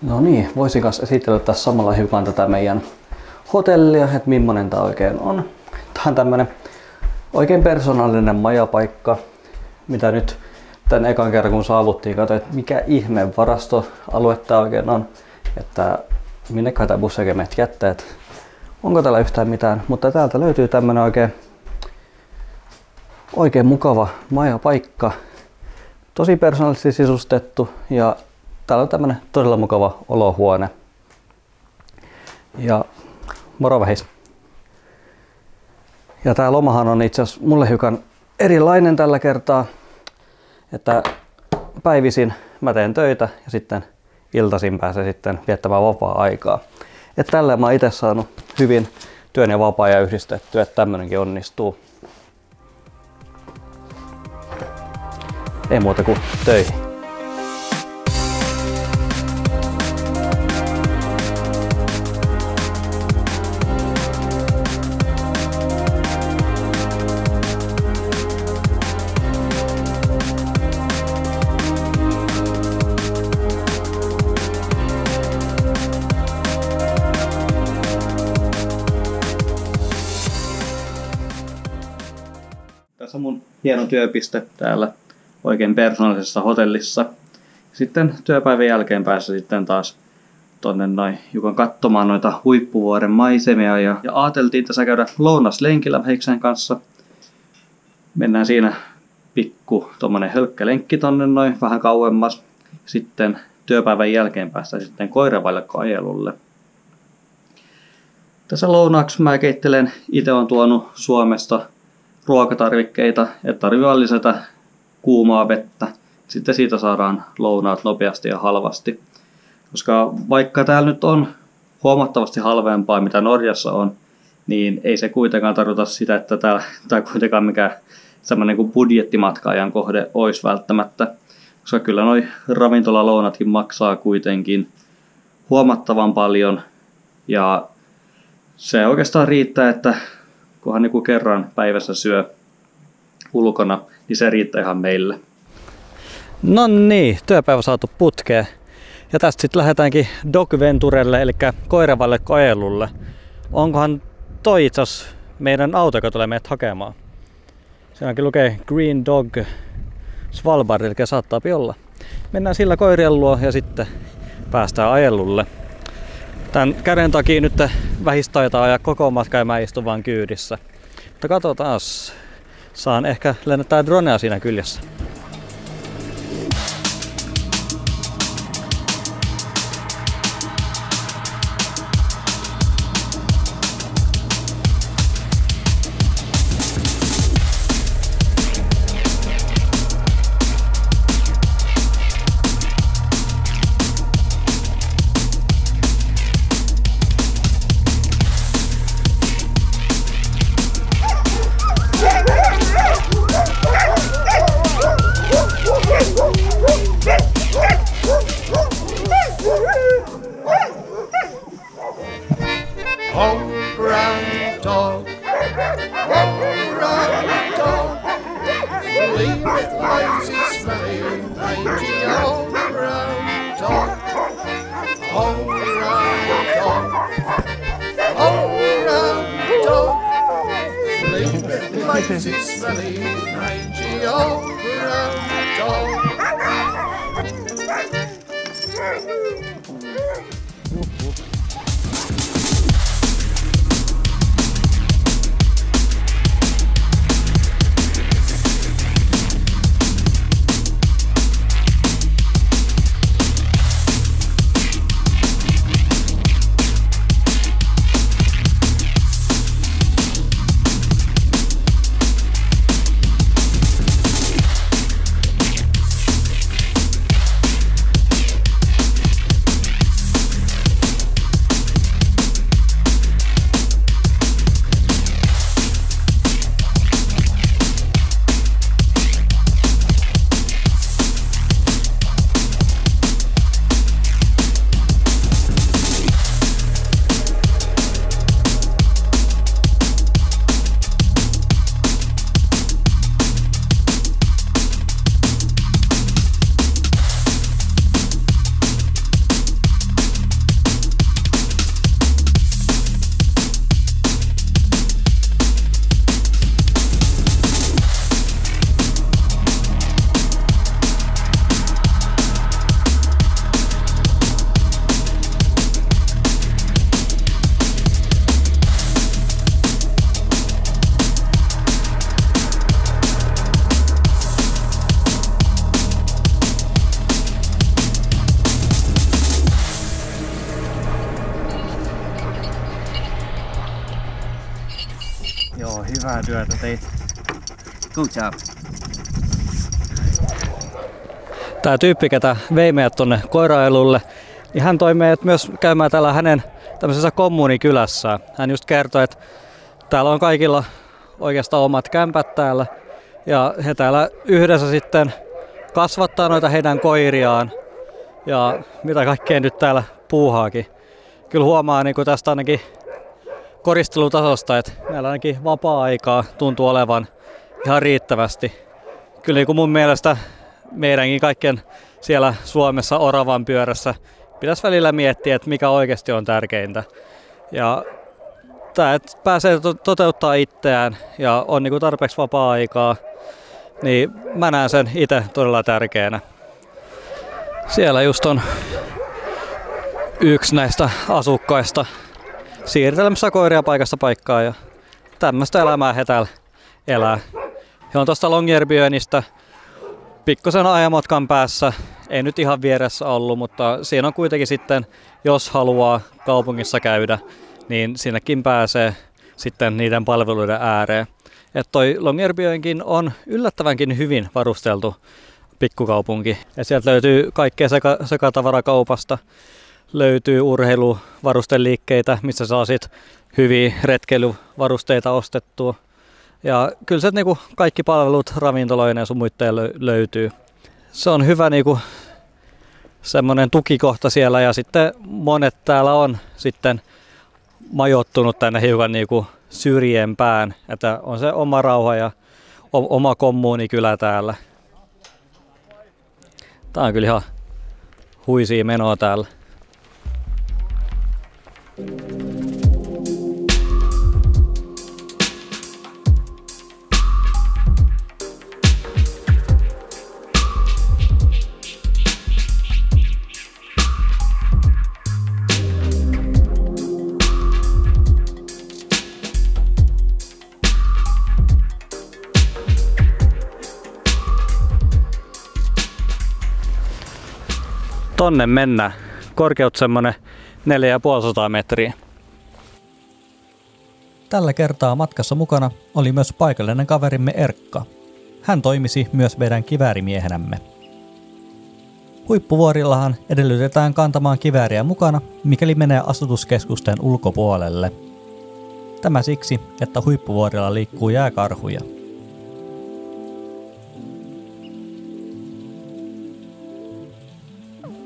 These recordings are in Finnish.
No niin, voisin kanssa esitellä tässä samalla hiukan tätä meidän hotellia, että millainen tää oikein on. Tää on tämmönen oikein persoonallinen majapaikka, mitä nyt tän ekan kerran kun saavuttiin, katsoin, että mikä ihmeen varastoalue tää oikein on, että minne kai tää bussi oikein meidät jättää, että onko täällä yhtään mitään, mutta täältä löytyy tämmönen oikein mukava majapaikka, tosi persoonallisesti sisustettu ja täällä on tämmönen todella mukava olohuone. Ja moro vähis. Ja tää lomahan on itse asiassa mulle hiukan erilainen tällä kertaa, että päivisin mä teen töitä ja sitten iltaisin pääsen sitten viettämään vapaa-aikaa. Et tällä mä oon itse saanut hyvin työn ja vapaa-ajan yhdistettyä, että tämmönenkin onnistuu. Ei muuta kuin töihin. Tässä on mun hieno työpiste täällä oikein persoonallisessa hotellissa. Sitten työpäivän jälkeen päässä sitten taas tonne noin hiukan katsomaan noita huippuvuoren maisemia ja ajateltiin tässä käydä lounaslenkillä Heiksen kanssa. Mennään siinä pikku tommonen hölkkälenkki tonne noin vähän kauemmas. Sitten työpäivän jälkeen päästään sitten koiravaljakkoajelulle. Tässä lounaaksi mä keittelen, itse on tuonut Suomesta ruokatarvikkeita, että tarvitsee lisätä kuumaa vettä. Sitten siitä saadaan lounaat nopeasti ja halvasti. Koska vaikka täällä nyt on huomattavasti halvempaa mitä Norjassa on, niin ei se kuitenkaan tarkoita sitä, että tää kuitenkaan mikään semmoinen kuin budjettimatkaajan kohde olisi välttämättä. Koska kyllä noi ravintolalounatkin maksaa kuitenkin huomattavan paljon. Ja se oikeastaan riittää, että kunhan niin kuin kerran päivässä syö ulkona, niin se riittää ihan meille. No niin, työpäivä saatu putkeen. Ja tästä sitten lähdetäänkin Dog Venturelle, eli koiravaljakkoajelulle. Onkohan toi itse asiassa meidän auto, joka tulee meidät hakemaan? Siinäkin lukee Green Dog Svalbard, eli saattaa olla. Mennään sillä koirien luo ja sitten päästään ajelulle. Tän käden takia nyt vähistä taitaa ajaa koko matka ja mä istun vaan kyydissä. Mutta katsotaan, saan ehkä lennättää dronea siinä kyljessä. Hyvää työtä teit. Good job. Tämä tyyppi, ketä vei meidät tuonne koirailulle, niin hän toi meidät myös käymään täällä hänen tämmöisessä kommuunikylässä. Hän just kertoi, että täällä on kaikilla oikeastaan omat kämpät täällä ja he täällä yhdessä sitten kasvattaa noita heidän koiriaan ja mitä kaikkea nyt täällä puuhaakin. Kyllä huomaa niin kuin tästä ainakin koristelutasosta, että meillä ainakin vapaa-aikaa tuntuu olevan ihan riittävästi. Kyllä niin kuin mun mielestä meidänkin kaikkien siellä Suomessa oravan pyörässä pitäisi välillä miettiä, että mikä oikeasti on tärkeintä. Ja tämä, että pääsee toteuttaa itseään ja on niin kuin tarpeeksi vapaa-aikaa, niin mä näen sen itse todella tärkeänä. Siellä just on yksi näistä asukkaista siirtelemässä koiria paikasta paikkaan ja tämmöistä elämää he täällä elää. He on tuosta Longyearbyenistä pikkusen ajamatkan päässä, ei nyt ihan vieressä ollut, mutta siinä on kuitenkin sitten, jos haluaa kaupungissa käydä, niin sinnekin pääsee sitten niiden palveluiden ääreen. Että toi Longyearbyenkin on yllättävänkin hyvin varusteltu pikkukaupunki. Ja sieltä löytyy kaikkea sekatavarakaupasta, löytyy urheiluvarusteliikkeitä, missä saa sit hyviä retkeilyvarusteita ostettua. Ja kyllä se niinku kaikki palvelut ravintoloina ja sun muitteen löytyy. Se on hyvä niinku semmoinen tukikohta siellä ja sitten monet täällä on sitten majoittunut tänne hiukan niinku syrjempään, että on se oma rauha ja oma kommuunikylä täällä. Tää on kyllä ihan huisia menoa täällä. Tonne mennään. Korkeut semmonen 450 metriä. Tällä kertaa matkassa mukana oli myös paikallinen kaverimme Erkka. Hän toimisi myös meidän kiväärimiehenämme. Huippuvuorillahan edellytetään kantamaan kivääriä mukana, mikäli menee asutuskeskusten ulkopuolelle. Tämä siksi, että huippuvuorilla liikkuu jääkarhuja.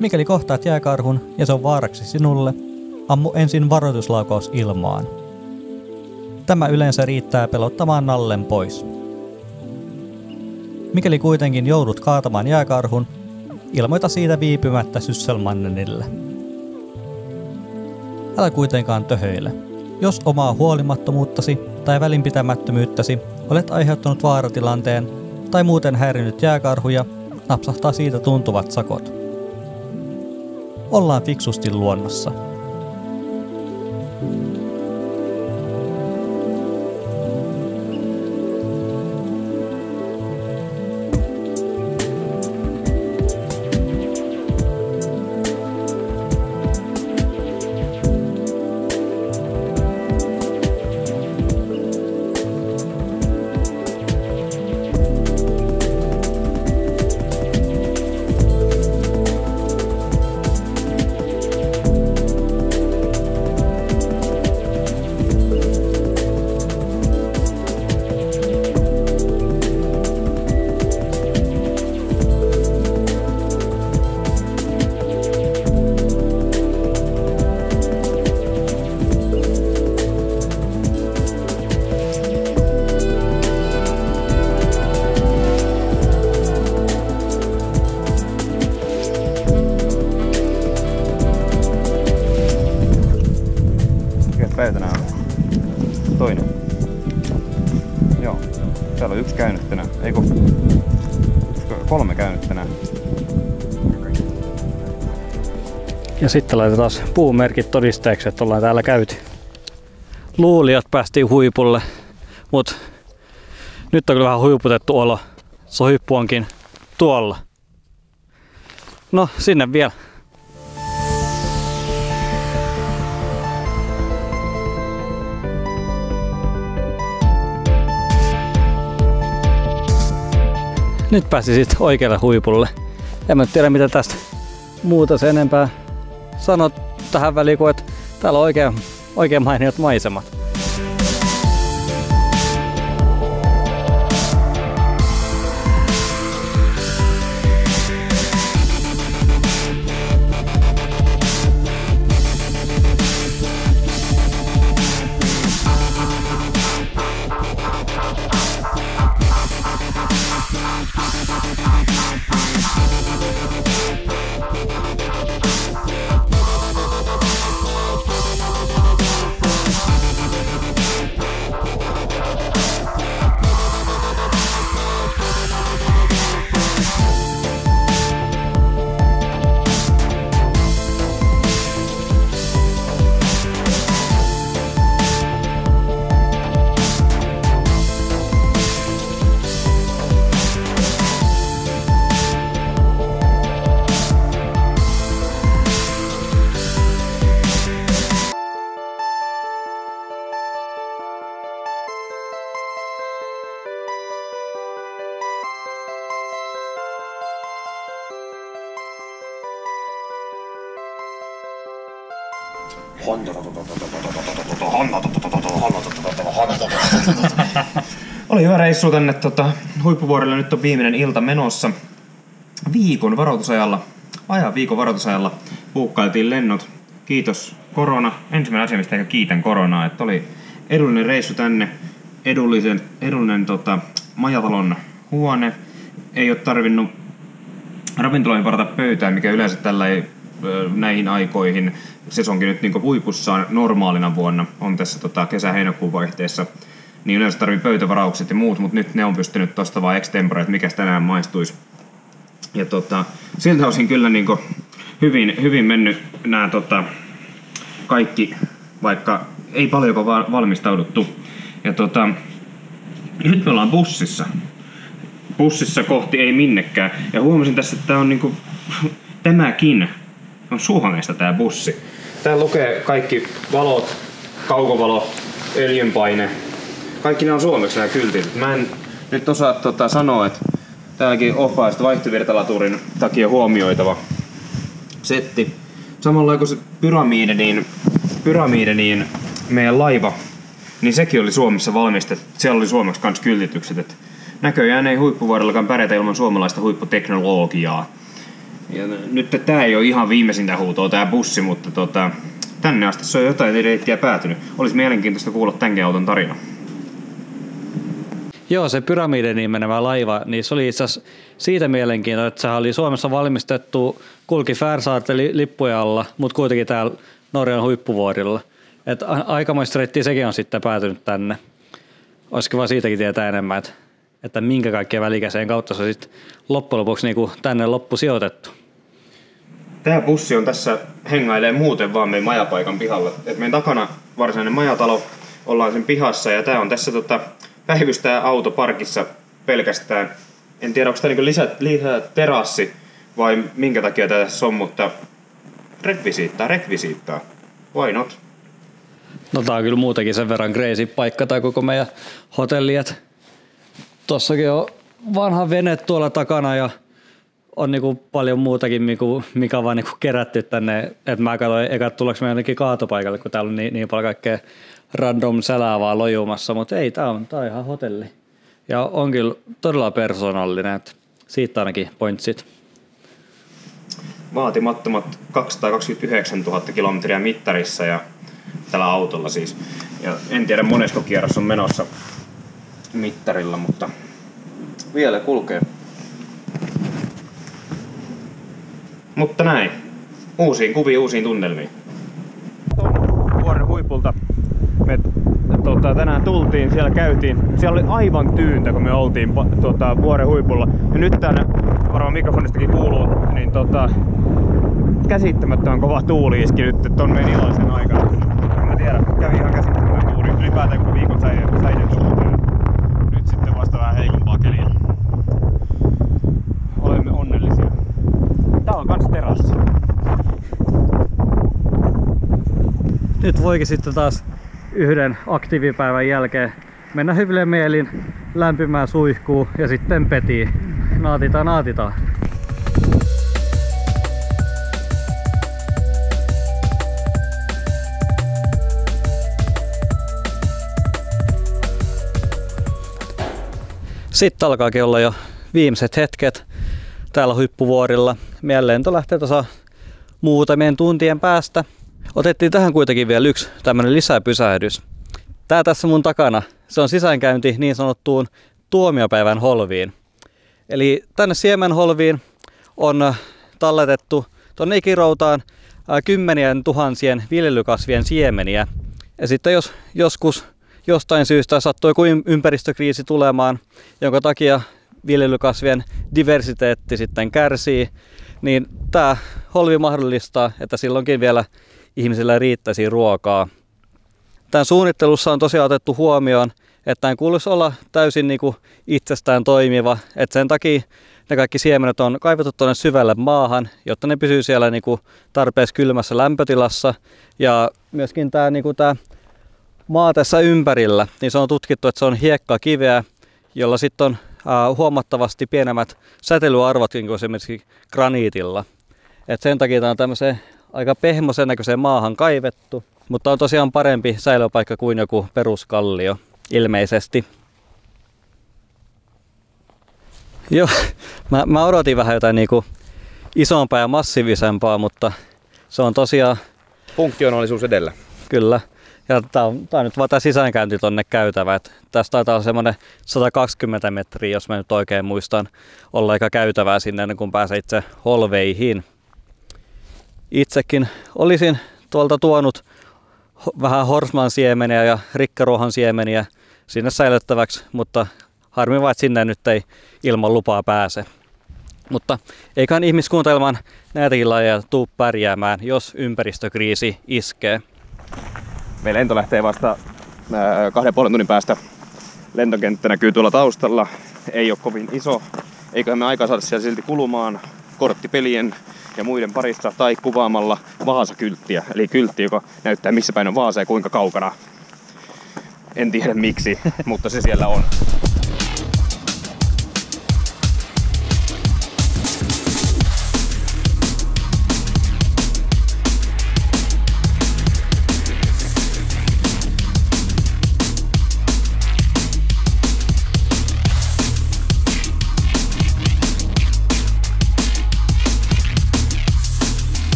Mikäli kohtaat jääkarhun ja se on vaaraksi sinulle, ammu ensin varoituslaukaus ilmaan. Tämä yleensä riittää pelottamaan nallen pois. Mikäli kuitenkin joudut kaatamaan jääkarhun, ilmoita siitä viipymättä Sysselmannenille. Älä kuitenkaan töhöile. Jos omaa huolimattomuuttasi tai välinpitämättömyyttäsi olet aiheuttanut vaaratilanteen tai muuten häirinnyt jääkarhuja, napsahtaa siitä tuntuvat sakot. Ollaan fiksusti luonnossa. Päivä tänään on? Toinen. Joo. Täällä on yksi käynyt tänään. Eikö? 3 käynyt tänään. Ja sitten laitetaan puumerkit todisteeksi, että ollaan täällä käyty. Luuli, että päästiin huipulle, mutta nyt on kyllä vähän huiputettu olo. Se huippu onkin tuolla. No, sinne vielä. Nyt pääsi sitten oikealle huipulle. En mä tiedä mitä tästä muuta sen enempää sanot tähän väliin, kuin että täällä on oikein mainiot maisemat. Oli hyvä reissu tänne Huippuvuorelle. Nyt on viimeinen ilta menossa. Viikon varoitusajalla buukkailtiin lennot. Kiitos korona. Ensimmäinen asia, mistä kiitän koronaa, että oli edullinen reissu tänne. Edullinen majatalon huone. Ei ole tarvinnut ravintoloihin varata pöytää, mikä yleensä tällä ei näihin aikoihin sesonkin nyt niin huipussaan normaalina vuonna on tässä kesä-heinäkuun vaihteessa, niin yleensä tarvii pöytävaraukset ja muut, mutta nyt ne on pystynyt tosta vaan extempore, että mikäs tänään maistuisi. Ja siltä osin kyllä niin hyvin mennyt nämä kaikki, vaikka ei paljonko valmistauduttu. Ja nyt me ollaan bussissa kohti ei minnekään. Ja huomasin tässä, että tää on niinku, tämäkin on Suomesta tää bussi. Täällä lukee kaikki valot, kaukovalo, öljynpaine. Kaikki ne on suomeksi nämä kyltit. Mä en nyt osaa sanoa, että täälläkin off-aista vaihtovirtalaturin takia huomioitava setti. Samalla kuin se pyramide, niin meidän laiva, niin sekin oli Suomessa valmistettu. Siellä oli suomeksi kans kyltitykset. Et näköjään ei Huippuvuorellakaan pärjätä ilman suomalaista huipputeknologiaa. Ja nyt tää ei ole ihan viimeisintä huutoa tää bussi, mutta tänne asti se on jotain reittiä päätynyt. Olisi mielenkiintoista kuulla tämänkin auton tarina. Joo, se Pyramide nimenevä laiva, niin se oli itse asiassa siitä mielenkiintoinen, että sehän oli Suomessa valmistettu, kulki Färsaarten lippujen alla, mutta kuitenkin täällä Norjan Huippuvuorilla. Että aikamoista reittiä sekin on sitten päätynyt tänne. Olisi kiva siitäkin tietää enemmän, että minkä kaikkea välikäseen kautta se sitten loppujen lopuksi niin tänne loppu sijoitettu. Tämä bussi on tässä hengailee muuten vaan meidän majapaikan pihalla. Et meidän takana varsinainen majatalo, ollaan sen pihassa ja tää on tässä päivystää auto parkissa pelkästään. En tiedä, onko tämä niinku lisää terassi vai minkä takia tämä tässä on, mutta rekvisiittaa. Why not? No tää on kyllä muutenkin sen verran crazy paikka tai koko meidän hotelli, että tossakin on vanha vene tuolla takana ja on niinku paljon muutakin, mikä on vaan niinku kerätty tänne. Et mä katsoin eka tuleeko me jonnekin kaatopaikalle, kun täällä on niin paljon kaikkea random sälää vaan lojumassa, mutta ei, tää on ihan hotelli. Ja on kyllä todella persoonallinen, että siitä ainakin pointsit. Vaatimattomat 229 000 kilometriä mittarissa ja tällä autolla siis. Ja en tiedä monesko kierros on menossa mittarilla, mutta vielä kulkee. Mutta näin. Uusiin kuviin, uusiin tunnelmiin. Vuoren huipulta me tänään tultiin, siellä käytiin. Siellä oli aivan tyyntä, kun me oltiin vuoren huipulla. Ja nyt tänne, varmaan mikrofonistakin kuuluu, niin käsittämättömän kova tuuli iski nyt ton meidän iloisen aikana. En mä tiedä, kävi ihan käsittämättömän tuuli. Ylipäätään kun viikon säiden suhteen. Nyt sitten vasta vähän heikompaa keliä. Olemme onnellisia. Tää on kans terassi. Nyt voikin sitten taas yhden aktiivipäivän jälkeen mennä hyville mielin lämpimään suihkuun ja sitten petiin. naatitaan. Sitten alkaakin olla jo viimeiset hetket täällä huippuvuorilla. Meidän lento lähtee tuossa muutamien tuntien päästä. Otettiin tähän kuitenkin vielä yksi tämmönen lisäpysähdys. Tää tässä mun takana, se on sisäänkäynti niin sanottuun tuomiopäivän holviin. Eli tänne siemenholviin on talletettu tonne ikiroutaan kymmenien tuhansien viljelykasvien siemeniä. Ja sitten jos joskus jostain syystä sattuu joku ympäristökriisi tulemaan, jonka takia viljelykasvien diversiteetti sitten kärsii, niin tämä holvi mahdollistaa, että silloinkin vielä ihmisillä riittäisi ruokaa. Tämän suunnittelussa on tosiaan otettu huomioon, että tämän kuuluisi olla täysin itsestään toimiva, että sen takia ne kaikki siemenet on kaivettu tuonne syvälle maahan, jotta ne pysyy siellä tarpeeksi kylmässä lämpötilassa. Ja myöskin tämä maa tässä ympärillä, niin se on tutkittu, että se on hiekkakiveä, jolla sitten on huomattavasti pienemmät säteilyarvot kuin esimerkiksi graniitilla. Et sen takia tämä on tämmöiseen aika pehmoisen näköiseen maahan kaivettu, mutta on tosiaan parempi säilöpaikka kuin joku peruskallio ilmeisesti. Joo, mä odotin vähän jotain isompaa ja massiivisempaa, mutta se on tosiaan funktionaalisuus edellä. Kyllä. Ja tää on nyt vaan tää sisäänkäynti tonne käytävä. Tästä taitaa olla semmonen 120 metriä, jos mä nyt oikein muistan, olla aika käytävää sinne ennen kuin pääsee itse holveihin. Itsekin olisin tuolta tuonut vähän horsman siemeniä ja rikkaruohon siemeniä sinne säilyttäväksi, mutta harmi vaan, että sinne nyt ei ilman lupaa pääse. Mutta eiköhän ihmiskunta ilman näitäkin lajeja tuu pärjäämään, jos ympäristökriisi iskee. Meidän lento lähtee vasta 2,5 tunnin päästä. Lentokenttä näkyy tuolla taustalla. Ei ole kovin iso. Eiköhän me aikaa saada siellä silti kulumaan korttipelien ja muiden parissa tai kuvaamalla Vaasa-kylttiä. Eli kyltti, joka näyttää missä päin on Vaasa ja kuinka kaukana. En tiedä miksi, mutta se siellä on.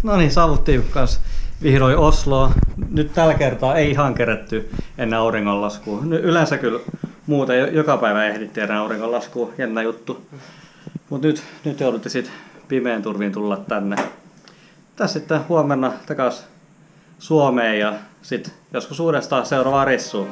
No niin, saavuttiin kanssa vihdoin Osloon. Nyt tällä kertaa ei ihan kerätty ennen auringonlaskua. Yleensä kyllä muuten joka päivä ehdittiin ennen auringonlaskua, jännä juttu. Mutta nyt jouduttiin sitten pimeän turviin tulla tänne. Tässä sitten huomenna takaisin Suomeen ja sitten joskus uudestaan seuraavaan reissuun.